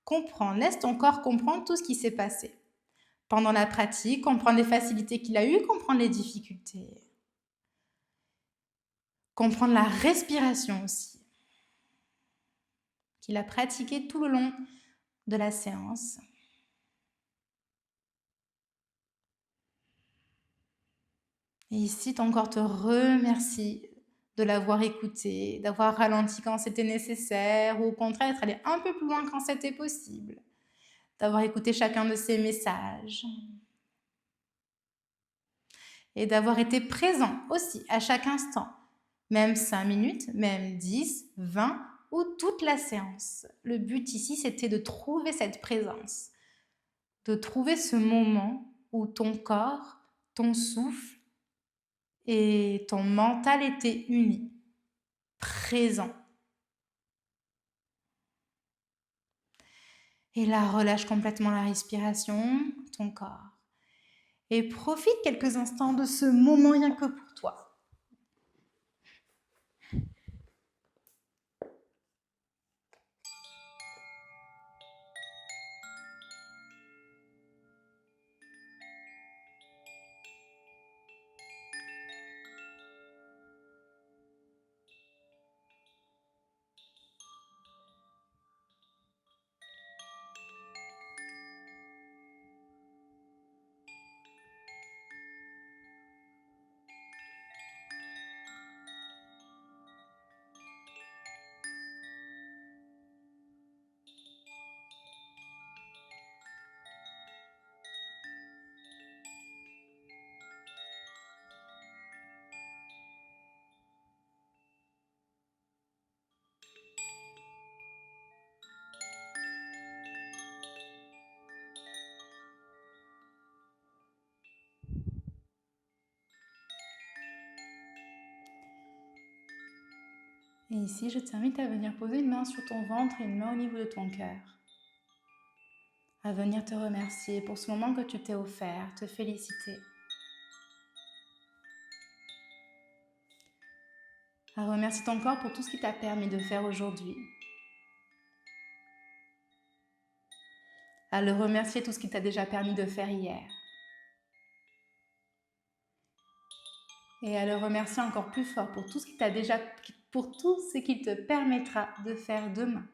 B: comprendre, laisse ton corps comprendre tout ce qui s'est passé pendant la pratique, comprendre les facilités qu'il a eues, comprendre les difficultés. Comprendre la respiration aussi, qu'il a pratiqué tout le long de la séance. Et ici, ton corps te remercie de l'avoir écouté, d'avoir ralenti quand c'était nécessaire, ou au contraire, d'être allé un peu plus loin quand c'était possible, d'avoir écouté chacun de ses messages. Et d'avoir été présent aussi à chaque instant, même 5 minutes, même 10, 20 ou toute la séance. Le but ici, c'était de trouver cette présence, de trouver ce moment où ton corps, ton souffle et ton mental étaient unis, présents. Et là, relâche complètement la respiration, ton corps. Et profite quelques instants de ce moment rien que pour toi. Et ici, je t'invite à venir poser une main sur ton ventre et une main au niveau de ton cœur. À venir te remercier pour ce moment que tu t'es offert, te féliciter. À remercier ton corps pour tout ce qu'il t'a permis de faire aujourd'hui. À le remercier tout ce qu'il t'a déjà permis de faire hier. Et à le remercier encore plus fort pour tout ce qu'il t'a déjà
A: pour tout ce qu'il te permettra de faire demain.